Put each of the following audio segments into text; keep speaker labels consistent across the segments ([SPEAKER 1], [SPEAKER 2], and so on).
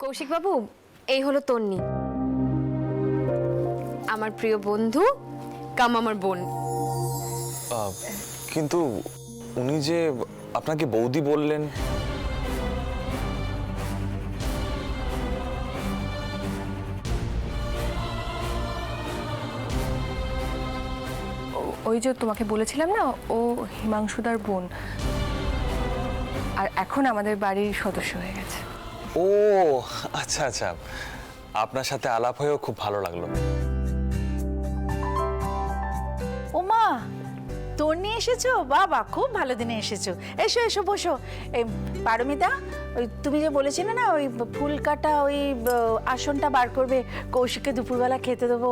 [SPEAKER 1] কৌশিক বাবু, এই হলো তন্নি, আমার প্রিয় বন্ধু কাম আমার বোন।
[SPEAKER 2] কিন্তু উনি যে আপনাকে বৌদি বললেন।
[SPEAKER 3] ওই যে তোমাকে বলেছিলাম না, ও হিমাংশুদার বোন, আর এখন আমাদের বাড়ির সদস্য হয়ে গেছে।
[SPEAKER 2] ও আচ্ছা আচ্ছা, আপনার সাথে আলাপ হয়েও খুব ভালো লাগলো।
[SPEAKER 4] ওমা, তোর নিয়ে এসেছো? বাবা, খুব ভালো দিনে এসেছো। এসো এসো, বসো। এই পারমিতা, ওই তুমি যে বলেছিলে না ওই ফুল কাটা ওই আসনটা বার করবে, কৌশিককে দুপুরবেলা খেতে দেবো।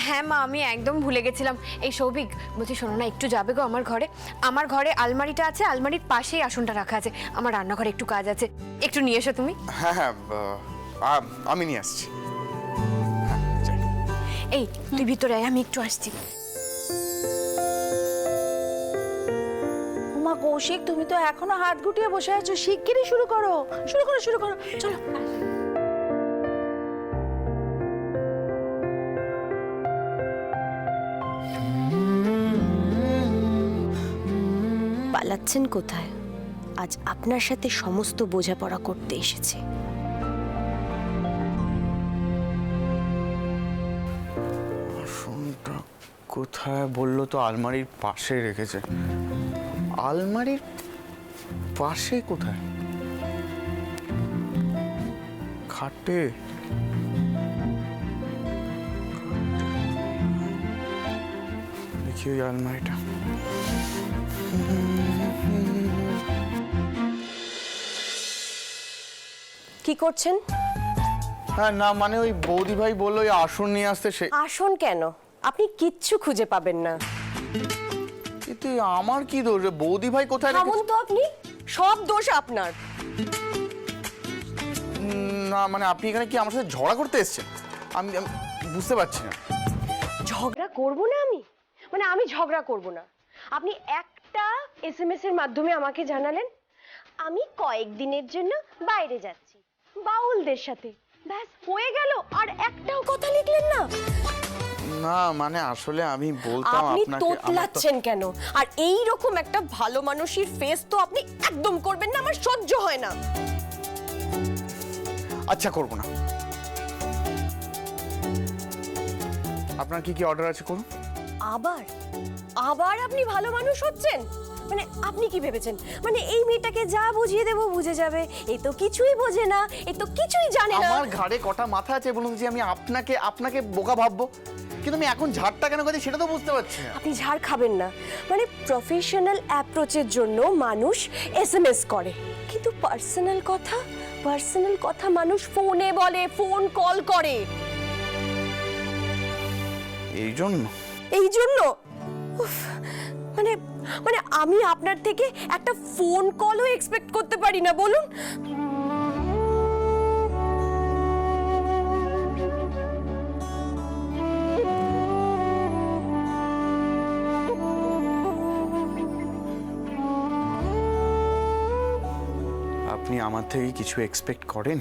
[SPEAKER 1] হ্যাঁ মা, আমি একদম ভুলে গেছিলাম। এই সৌভিক, বলছি শোনো না, একটু যাবে গো আমার ঘরে আলমারিটা আছে, আলমারির পাশেই আসনটা রাখা আছে, আমার রান্নাঘরে একটু কাজ আছে, একটু নিয়ে এসো তুমি।
[SPEAKER 5] হ্যাঁ হ্যাঁ, আমি নিয়ে আসছি।
[SPEAKER 1] এই তুই ভিতরে আয়, আমি একটু আসছি।
[SPEAKER 4] ওমা কৌশিক, তুমি তো এখনো হাত গুটিয়ে বসে আছো, শিগগিরই শুরু করো, শুরু করো, শুরু করো, চলো।
[SPEAKER 6] পালাচ্ছেন কোথায়? আজ আপনার সাথে সমস্ত বোঝাপড়া করতে এসেছে।
[SPEAKER 5] আসনটা কোথায় বললো তো? আলমারির পাশে রেখেছে। আলমারির পাশে কোথায়? খাটে। দেখি ওই আলমারিটা।
[SPEAKER 6] কি করছেন?
[SPEAKER 5] হ্যাঁ না, মানে ওই বৌদি ভাই বললো ওই আসন নিয়ে আসতে। সে
[SPEAKER 6] আসন কেন? আপনি কিচ্ছু খুঁজে পাবেন না।
[SPEAKER 5] কিন্তু আমার কি দোষ? বৌদি ভাই কোথায়
[SPEAKER 6] থামুন
[SPEAKER 5] রেখেছে?
[SPEAKER 6] তো আপনি, সব দোষ আপনার।
[SPEAKER 5] না মানে আপনি এখানে কি আমার সাথে ঝগড়া করতে এসেছেন? আমি আমি বুঝতে পারছি না।
[SPEAKER 6] ঝগড়া করব না আমি? মানে আমি ঝগড়া করব না? আপনি একটা এসএমএস এর মাধ্যমে আমাকে জানালেন আমি কয়েকদিনের জন্য বাইরে যাচ্ছি বাউলদের সাথে, ব্যাস হয়ে গেল, আর একটাও কথা লিখলেন না।
[SPEAKER 5] না মানে আসলে আমি বলতাম
[SPEAKER 6] আপনি
[SPEAKER 5] আপনাকে।
[SPEAKER 6] তোতলাচ্ছেন কেন? আর এই রকম একটা ভালো মানুষের ফেস তো আপনি একদম করবেন না, আমার সহ্য হয় না।
[SPEAKER 5] আচ্ছা, করব না। আপনার কি কি অর্ডার আছে করুন।
[SPEAKER 6] আবার আবার আপনি ভালো মানুষ হচ্ছেন? মানে আপনি কি ভেবেছেন মানে এই মেয়েটাকে যা বুঝিয়ে দেব বুঝে যাবে? এই তো কিছুই বোঝে না, এই তো কিছুই জানে না।
[SPEAKER 5] আমার ঘাড়ে কটা মাথা আছে বলুন, যে আমি আপনাকে বোকা ভাববো? কিন্তু আমি এখন ঝাড়টা কেন খাচ্ছি সেটা তো বুঝতে পারছি না।
[SPEAKER 6] আপনি ঝাড় খাবেন না। মানে প্রফেশনাল অ্যাপ্রোচের জন্য মানুষ এসএমএস করে, কিন্তু পার্সোনাল কথা মানুষ ফোনে বলে, ফোন কল করে।
[SPEAKER 5] এই জন্য
[SPEAKER 6] উফ, মানে মানে আমি আপনার থেকে একটা ফোন কলও এক্সপেক্ট করতে পারি না, বলুন?
[SPEAKER 5] আপনি আমার থেকে কিছু এক্সপেক্ট করেন?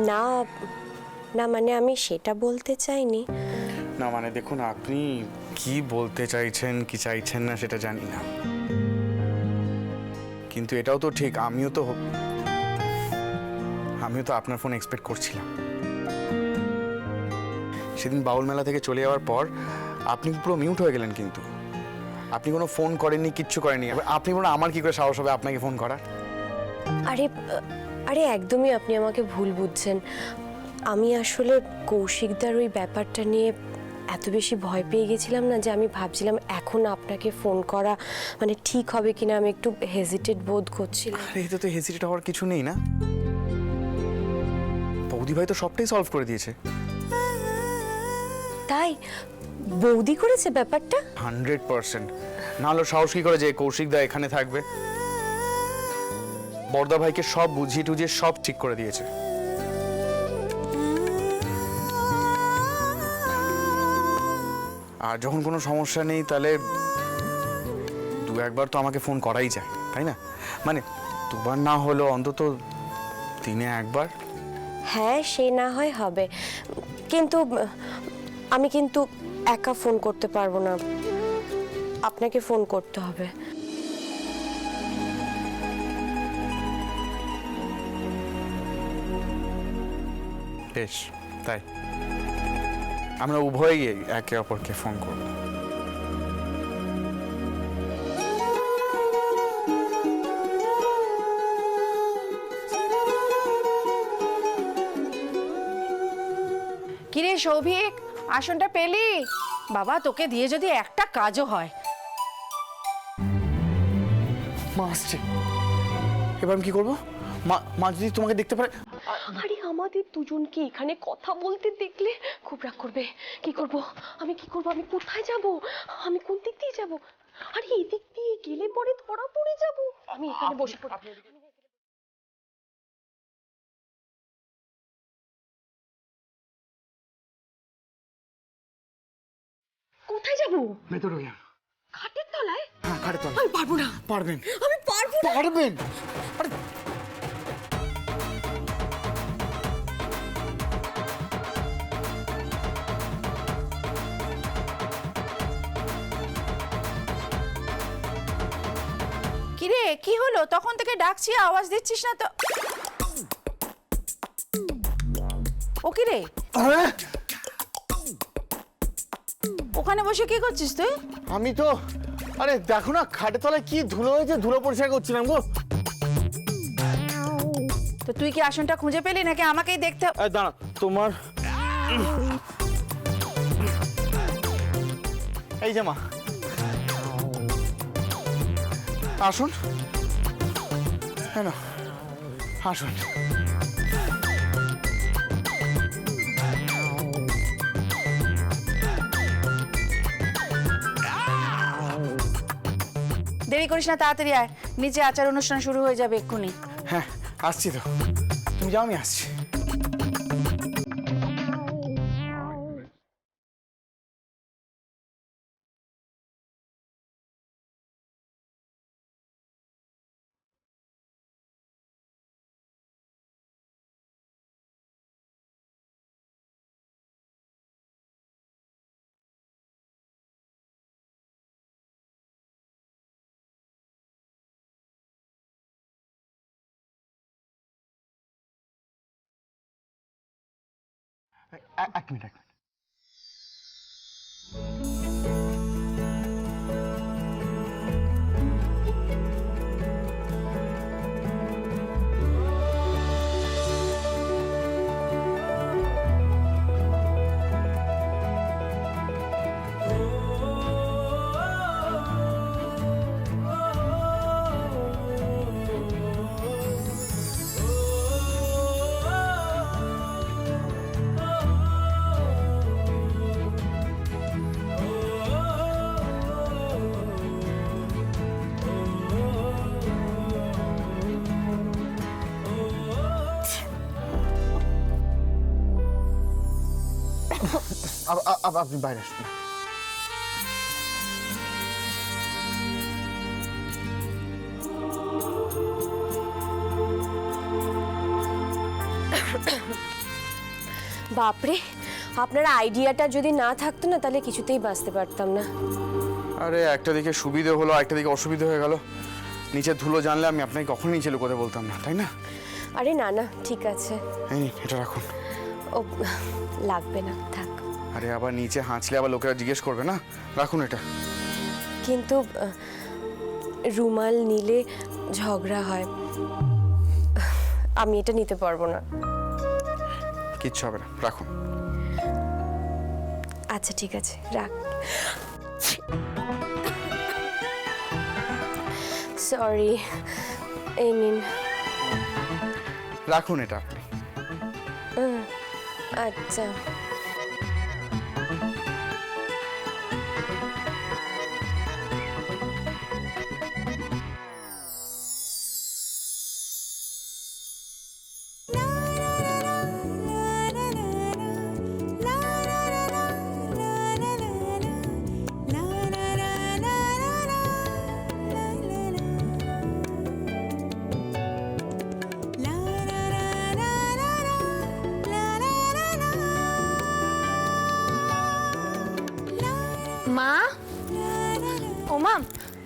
[SPEAKER 6] না না, মানে আমি সেটা বলতে চাইনি।
[SPEAKER 5] না মানে দেখুন, আপনি কি বলতে চাইছেন কি চাইছেন না সেটা জানি না, কিন্তু এটাও তো ঠিক আমিও তো আপনার ফোন এক্সপেক্ট করছিলাম। সেদিন বাউল মেলা থেকে চলে যাওয়ার পর আপনি পুরো মিউট হয়ে গেলেন, কিন্তু আপনি কোনো ফোন করেননি, কিচ্ছু করেননি। আপনি বলুন আমার কি করে সাহস হবে আপনাকে ফোন করার?
[SPEAKER 6] আরে একদমই আপনি আমাকে ভুল বুঝছেন। আমি আসলে কৌশিকদার ওই ব্যাপারটা নিয়ে এত বেশি ভয় পেয়ে গেছিলাম না, যে আমি ভাবছিলাম এখন আপনাকে ফোন করা মানে ঠিক হবে কিনা, আমি একটু হেজিটেট বোধ করছিলাম।
[SPEAKER 5] আরে এতে তো হেজিটেট হওয়ার কিছু নেই না, বৌদি ভাই তো সবটাই সলভ করে দিয়েছে।
[SPEAKER 6] তাই বৌদি করেছে ব্যাপারটা?
[SPEAKER 5] 100%। না হলে সাহস কি করে যে কৌশিকদা এখানে থাকবে? বড়দা ভাইকে সব বুঝিয়ে টুঝিয়ে সব ঠিক করে দিয়েছে। আর যখন কোনো সমস্যা নেই তাহলে দু একবার তো আমাকে ফোন করাই যায়, তাই না? মানে দুবার না হলেও অন্তত দিনে একবার।
[SPEAKER 6] হ্যাঁ, সে না হয় হবে, কিন্তু আমি কিন্তু একা ফোন করতে পারবো না, আপনাকে ফোন করতে হবে।
[SPEAKER 5] বেশ, তাই আমরা উভয়ই একে অপরকে ফোন করব।
[SPEAKER 4] কিরে সৌভিক, আসনটা পেলি? বাবা, তোকে দিয়ে যদি একটা কাজও হয়।
[SPEAKER 5] মা আসছে, এবার আমি কি করবো? মা যদি তোমাকে দেখতে পারে।
[SPEAKER 6] আরে আমাদের দুজনকে এখানে কথা বলতে দেখলে খুব রাগ করবে। কি করব আমি, কি করব আমি, কোথায় যাব আমি, কোন দিক দিয়ে যাব? আরে এদিক দিয়ে গেলে পরে ধরা পড়ে যাব। আমি এখানে বসে পড়ি। কোথায় যাব?
[SPEAKER 5] ভেতরে
[SPEAKER 6] খাটের তলায়?
[SPEAKER 5] হ্যাঁ, খাটে তো
[SPEAKER 6] আমি পারবো না।
[SPEAKER 5] পারবেন,
[SPEAKER 6] আমি পারবো না।
[SPEAKER 5] পারবেন। আরে
[SPEAKER 4] কিরে, কি হলো? তখন থেকে ডাকছি, আওয়াজ দিচ্ছিস না তো। ও কিরে, ওখানে বসে কি করছিস তুই?
[SPEAKER 5] আমি তো, আরে দেখো না খাটে তলায় কি ধুলো হয়েছে, ধুলো পরিষ্কার করছিলাম গো।
[SPEAKER 4] তো তুই কি আসনটা খুঁজে পেলি নাকি আমাকেই দেখতে?
[SPEAKER 5] দাঁড়া, তোমার এই যে মা আসুন, হ্যাঁ না আসুন।
[SPEAKER 4] দেরি করিস না, তাড়াতাড়ি আয়, নিচে আচার অনুষ্ঠান শুরু হয়ে যাবে এক্ষুনি।
[SPEAKER 5] হ্যাঁ আসছি তো, তুমি যাও আমি আসছি। এক মিনিট। আপনি বাইরে আসুন।
[SPEAKER 6] বাপরে, আপনার আইডিয়াটা যদি না থাকতো না তাহলে কিছুতেই বাঁচতে পারতাম না।
[SPEAKER 5] আরে একটা দিকে সুবিধে হলো, একটা দিকে অসুবিধা হয়ে গেল। নিচে ধুলো জানলে আমি আপনাকে কখনোই নিচে লুকোতে বলতাম না, তাই না?
[SPEAKER 6] আরে না না, ঠিক আছে।
[SPEAKER 5] এই এটা রাখুন।
[SPEAKER 6] ও লাগবে না, থাক।
[SPEAKER 5] আরে আবার নিচে হাঁচলে আবার লোকেরা জিজ্ঞেস করবে না, রাখুন এটা।
[SPEAKER 6] কিন্তু রুমাল নিলে ঝগড়া হয়, আমি এটা নিতে পারবো না।
[SPEAKER 5] কিচ্ছু হবে না, রাখুন।
[SPEAKER 6] আচ্ছা ঠিক আছে, রাখ। সরি, এই নিন।
[SPEAKER 5] রাখুন এটা আপনি।
[SPEAKER 6] আচ্ছা।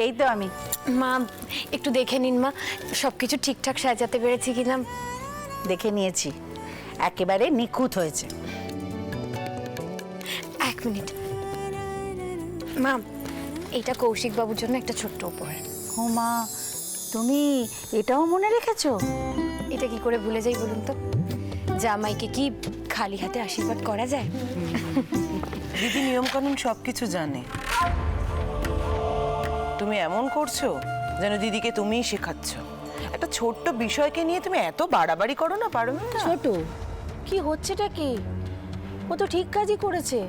[SPEAKER 4] এই তো আমি।
[SPEAKER 1] মা একটু দেখে নিন মা, সবকিছু ঠিকঠাক সাজাতে পেরেছি কিনা।
[SPEAKER 4] দেখে নিয়েছি, একেবারে নিখুঁত হয়েছে।
[SPEAKER 1] এক মিনিট মা, এটা কৌশিক বাবুর জন্য একটা ছোট্ট উপহার।
[SPEAKER 4] ও মা, তুমি এটাও মনে রেখেছো?
[SPEAKER 1] এটা কি করে ভুলে যাই বলুন তো? জামাইকে কি খালি হাতে আশীর্বাদ করা যায়?
[SPEAKER 7] দিদি নিয়মকানুন সবকিছু জানে। তুমি এমন করছো যেন দিদিকে তুমিই শেখাচ্ছ। একটা ছোট্ট বিষয়কে নিয়ে তুমি এত বাড়াবাড়ি করো না, পারমিতা।
[SPEAKER 4] ছোট কি হচ্ছেটা কি? ও তো ঠিক কাজই করেছে।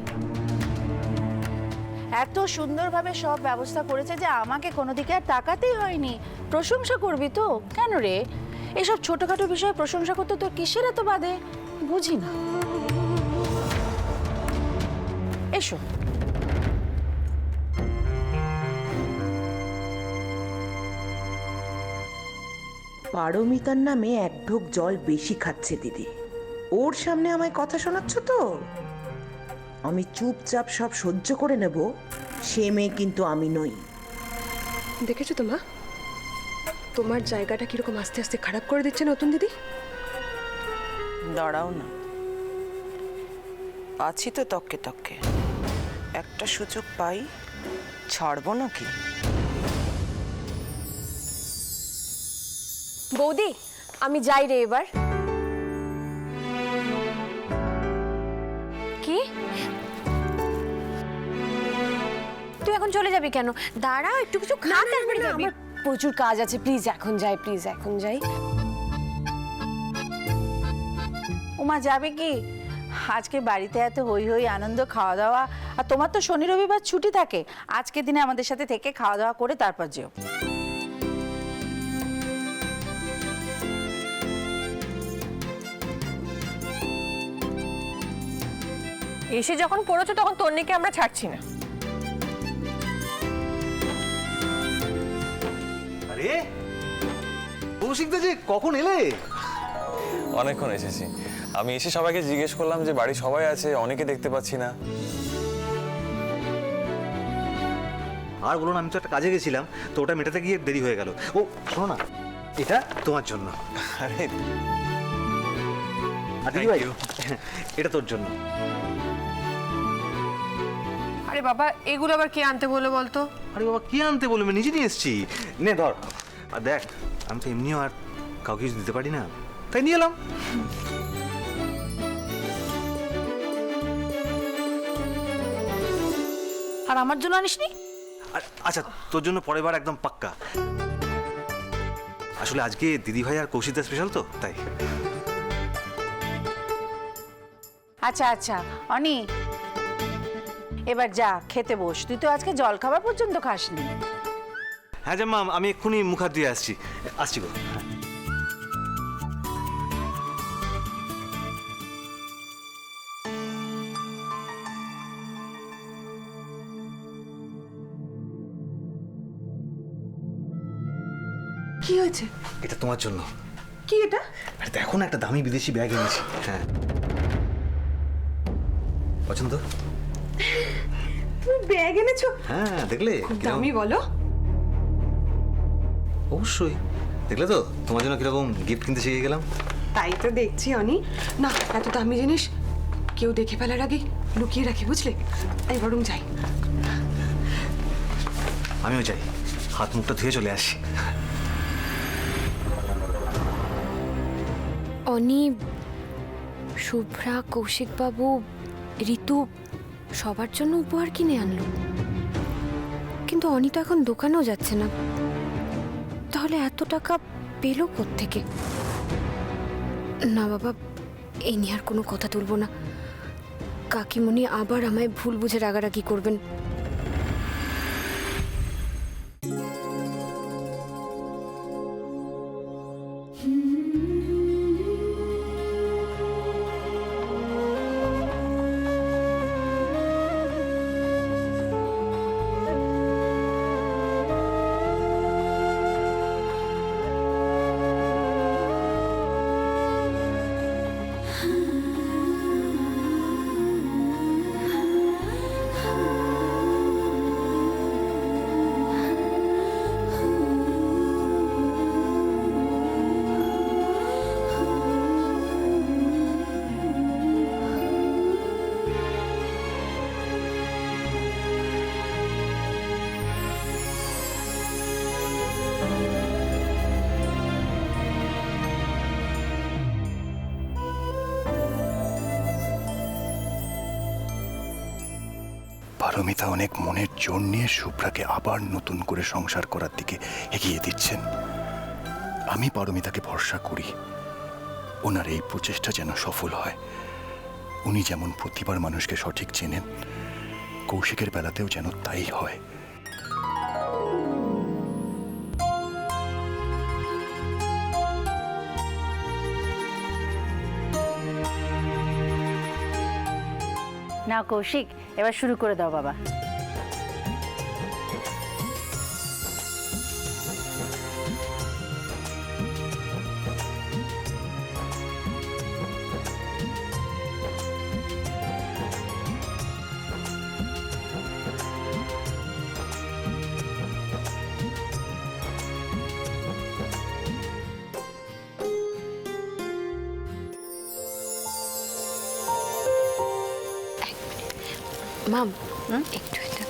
[SPEAKER 4] এত সুন্দরভাবে সব ব্যবস্থা করেছে যে আমাকে কোনো দিকে আর তাকাতেই হয়নি। প্রশংসা করবি তো? কেন রে, এসব ছোটখাটো বিষয়ে প্রশংসা করতে তোর কিসের এত বাদে? বুঝি না। এসো।
[SPEAKER 8] পারমিতার নামে এক ঢোক জল বেশি খাচ্ছে দিদি। ওর সামনে আমায় কথা শোনাচ্ছ তো? আমি চুপচাপ সব সহ্য করে নেব, সে মেয়ে কিন্তু আমি নই।
[SPEAKER 3] দেখেছো তো মা, তোমার জায়গাটা কিরকম আস্তে আস্তে খারাপ করে দিচ্ছে নতুন দিদি।
[SPEAKER 7] দাঁড়াও না, আছি তো তককে তককে। একটা সুযোগ পাই, ছাড়বো নাকি?
[SPEAKER 1] বৌদি আমি যাই রে এবার। কি তুই এখন চলে যাবি কেন? দাঁড়া একটু কিছু খা, তারপরে যাবি। প্রচুর কাজ আছে, প্লিজ এখন যাই, প্লিজ এখন যাই।
[SPEAKER 4] ওমা যাবে কি? আজকে বাড়িতে এত হই হই আনন্দ, খাওয়া দাওয়া, আর তোমার তো শনি রবিবার ছুটি থাকে। আজকে দিনে আমাদের সাথে থেকে খাওয়া দাওয়া করে তারপর যেও।
[SPEAKER 3] এসে যখন পড়েছো তখন তন্নিকে আমরা ছাড়ছি না।
[SPEAKER 9] আরে কৌশিক দা যে কখন এলে?
[SPEAKER 2] অনেকক্ষণ এসেছি। আমি এসে সবাইকে জিজ্ঞেস করলাম যে বাড়ি সবাই আছে, অনেকে দেখতে পাচ্ছি না।
[SPEAKER 9] আর বলুন, আমি তো একটা কাজে গেছিলাম, তো ওটা মেটাতে গিয়ে দেরি হয়ে গেল। ও শোনো না, এটা তোমার জন্য।
[SPEAKER 2] আরে
[SPEAKER 9] আর দিদি ভাই, এটা তোর জন্য।
[SPEAKER 3] আরে বাবা, এগুলো আবার কে আনতে বলো বলতো?
[SPEAKER 9] আরে বাবা, কি আনতে বলবে, নিজে নিয়ে এসছি। নে ধর। আর দেখ, আমি তো এমনিও আর কাউকে কিছু দিতে পারি না, তাই নিয়ে এলাম।
[SPEAKER 4] আর আমার জন্য আনিসনি?
[SPEAKER 9] আচ্ছা, তোর জন্য পরের বার একদম পাক্কা। আসলে আজকে দিদি ভাই আর কৌশিকদা স্পেশাল তো, তাই।
[SPEAKER 4] আচ্ছা আচ্ছা অনি, এবার যা খেতে বস। তুই তো আজকে জল খাবার পর্যন্ত খাসনি।
[SPEAKER 9] হ্যাঁ জাম্মা, আমি এক্ষুনি মুখ হাত ধুয়ে আসছি। আসছি গো।
[SPEAKER 3] কি হয়েছে?
[SPEAKER 9] এটা তোমার জন্য।
[SPEAKER 3] কি এটা?
[SPEAKER 9] আরে দেখো না, একটা দামি বিদেশি ব্যাগ এনেছি। হ্যাঁ, পছন্দ?
[SPEAKER 3] তুমি ব্যাগ এনেছো?
[SPEAKER 9] হ্যাঁ, দেখলে কিরকম?
[SPEAKER 3] দামি বলো।
[SPEAKER 9] অবশ্যই দেখলে তো, তোমার জন্য কিরকম গিফট কিনতে শিখে গেলাম।
[SPEAKER 3] তাই তো দেখছি অনি। না, এত দামি জিনিস কেউ দেখে ফেলার আগে লুকিয়ে রাখি, বুঝলে? এই বরং যাই।
[SPEAKER 9] আমিও যাই, হাত মুখটা ধুয়ে চলে আসি।
[SPEAKER 1] অনি, শুভ্রা, কৌশিক বাবু, ঋতু সবার জন্য উপহার কিনে আনলো, কিন্তু অনি তো এখন দোকানেও যাচ্ছে না। তাহলে এত টাকা পেলো কোত্থেকে? না বাবা, এই নিয়ে আর কোনো কথা তুলবো না। কাকিমণি আবার আমায় ভুল বুঝে রাগারাগি করবেন।
[SPEAKER 10] পারমিতা অনেক মনের জোর নিয়ে শুভ্রাকে আবার নতুন করে সংসার করার দিকে এগিয়ে দিচ্ছেন। আমি পারমিতাকে ভরসা করি, ওনার এই প্রচেষ্টা যেন সফল হয়। উনি যেমন প্রতিবার মানুষকে সঠিক চেনেন, কৌশিকের বেলাতেও যেন তাই হয়।
[SPEAKER 4] না কৌশিক, এবার শুরু করে দাও বাবা।
[SPEAKER 1] মাম, একটু এটা।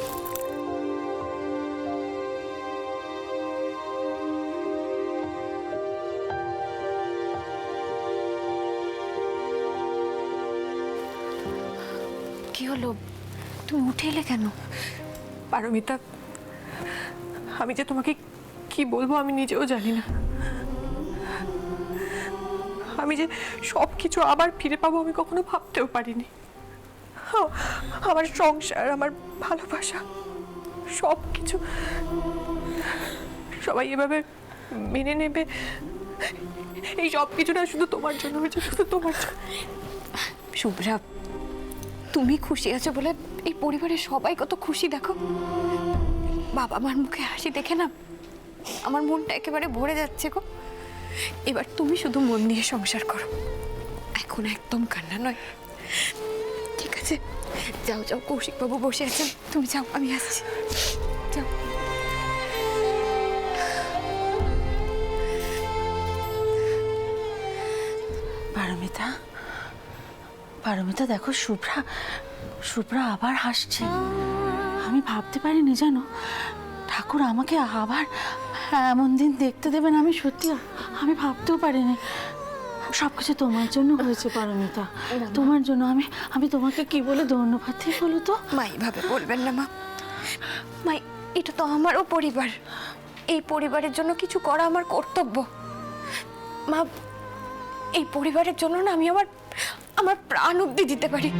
[SPEAKER 1] কি হলো, তুমি উঠে এলে কেন?
[SPEAKER 3] পারমিতা, আমি যে তোমাকে কি বলবো আমি নিজেও জানি না। আমি যে সব কিছু আবার ফিরে পাবো আমি কখনো ভাবতেও পারিনি। আমার সংসার, আমার ভালোবাসা, সব কিছু সবাই এভাবে মেনে নেবে, এই সব কিছুটা শুধু তোমার জন্য হয়েছে, শুধু তোমার জন্য।
[SPEAKER 1] শুভ্রা, তুমি খুশি আছো বলে এই পরিবারের সবাই কত খুশি দেখো। বাবা মার মুখে হাসি দেখে না আমার মনটা একেবারে ভরে যাচ্ছে গো। এবার তুমি শুধু মন দিয়ে সংসার করো, এখন একদম কান্না নয়। ঠিক আছে, যাও যাও, কৌশিক বাবু বসে আছেন, তুমি যাও, আমি আসছি, যাও।
[SPEAKER 4] পারমিতা, পারমিতা দেখো, শুভ্রা আবার হাসছে। আমি ভাবতে পারিনি জানো, ঠাকুর আমাকে আবার এমন দিন দেখতে দেবেন। আমি ভাবতেও পারিনি। সবকিছু তোমার জন্য হয়েছে পারমিতা, তোমার জন্য। আমি তোমাকে কি বলে ধন্যবাদ দিই বলো তো?
[SPEAKER 1] মা, এইভাবে বলবেন না মা। মা, এটা তো আমারও পরিবার, এই পরিবারের জন্য কিছু করা আমার কর্তব্য। মা, এই পরিবারের জন্য না আমি আমার প্রাণ অব্দি দিতে পারি।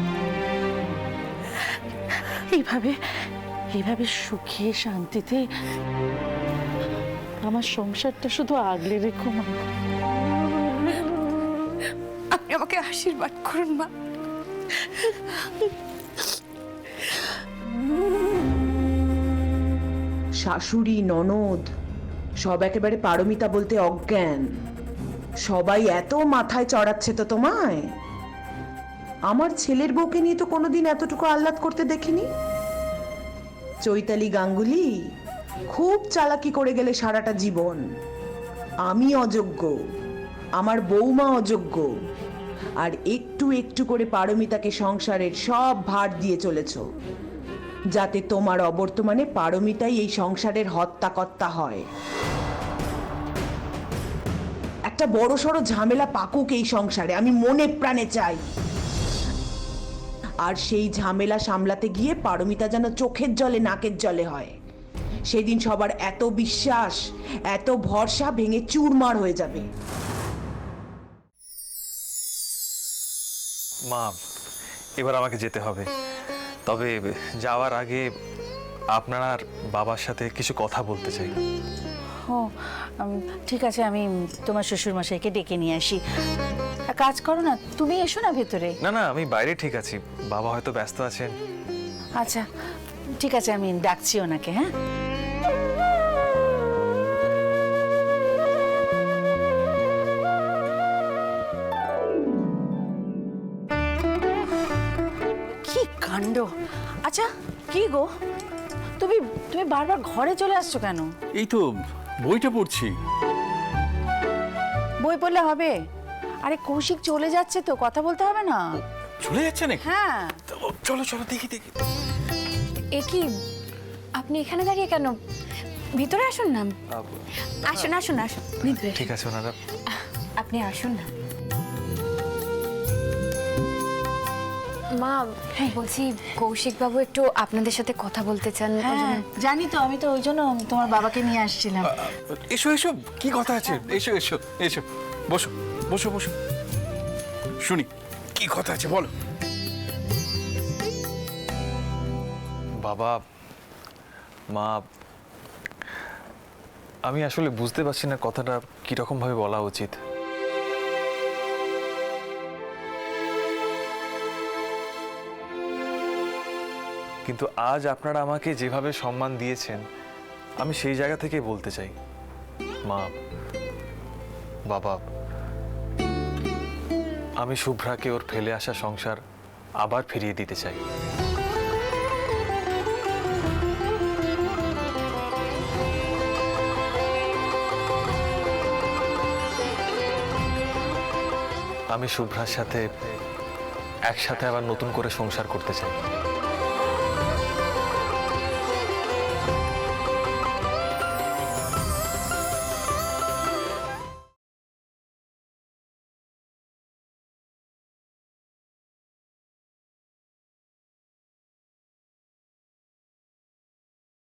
[SPEAKER 4] এইভাবে সুখে শান্তিতে আমার সংসারটা শুধু আগলে রেখো মা।
[SPEAKER 1] আপনি আমাকে আশীর্বাদ করুন মা।
[SPEAKER 8] শাশুড়ি, ননদ সব একেবারে পারমিতা বলতে অজ্ঞান। সবাই এত মাথায় চড়াচ্ছে তো তোমায়। আমার ছেলের বউকে নিয়ে তো কোনোদিন এতটুকু আহ্লাদ করতে দেখিনি। চৈতালি গাঙ্গুলি খুব চালাকি করে গেলে সারাটা জীবন। আমি অযোগ্য, আমার বৌমা অযোগ্য, আর একটু একটু করে পারমিতাকে সংসারের সব ভার দিয়ে চলেছ, যাতে তোমার অবর্তমানে পারমিতাই এই সংসারের হত্যাকর্তা হয়। একটা বড়সড় ঝামেলা পাকুক এই সংসারে, আমি মনে প্রাণে চাই। আর সেই ঝামেলা সামলাতে গিয়ে পারমিতা যেন চোখের জলে নাকের জলে হয়। সেদিন সবার এত বিশ্বাস, এত ভরসা ভেঙে চুরমার হয়ে যাবে।
[SPEAKER 2] মা, এবার আমাকে যেতে হবে, তবে যাওয়ার আগে আপনার আর বাবার সাথে কিছু কথা বলতে চাই।
[SPEAKER 4] ও ঠিক আছে, আমি তোমার শ্বশুর মশাইকে ডেকে নিয়ে আসি। কাজ করো না, তুমি এসো না ভেতরে।
[SPEAKER 2] না না, আমি বাইরে ঠিক আছি, বাবা হয়তো ব্যস্ত আছেন।
[SPEAKER 4] আচ্ছা ঠিক আছে, আমি ডাকছি ওনাকে। হ্যাঁ, কি কাণ্ড। আচ্ছা কি গো, তুমি বারবার ঘরে চলে আসছো কেন?
[SPEAKER 5] এই তো বইটা পড়ছি।
[SPEAKER 4] বই পড়লে হবে? আরে কৌশিক চলে যাচ্ছে তো, কথা বলতে হবে না?
[SPEAKER 5] চলে যাচ্ছে নাকি?
[SPEAKER 4] হ্যাঁ,
[SPEAKER 5] চলো চলো, দেখি।
[SPEAKER 1] এ কি, আপনি এখানে দাঁড়িয়ে কেন? ভিতরে আসুন না। আসুন আসুন আসুন, ভিতরে।
[SPEAKER 2] ঠিক আছে ওনারা,
[SPEAKER 1] আপনি আসুন না। মা বলছি কৌশিক বাবু একটু আপনাদের সাথে কথা বলতে চান। ওই
[SPEAKER 4] হ্যাঁ
[SPEAKER 1] জন্য-
[SPEAKER 4] জানি তো, আমি তো ওই জন্য তোমার বাবাকে নিয়ে আসছিলাম।
[SPEAKER 5] এসো এসো, কি কথা আছে? এসো এসো এসো, বসো বসো বসো, শুনি কি কথা আছে, বলো।
[SPEAKER 2] বাবা, মা, আমি আসলে বুঝতে পারছি না কথাটা কিরকম ভাবে বলা উচিত। কিন্তু আজ আপনারা আমাকে যেভাবে সম্মান দিয়েছেন, আমি সেই জায়গা থেকে বলতে চাই, মা, বাবা, আমি শুভ্রাকে ওর ফেলে আসা সংসার আবার ফিরিয়ে দিতে চাই। আমি শুভ্রার সাথে একসাথে আবার নতুন করে সংসার করতে চাই।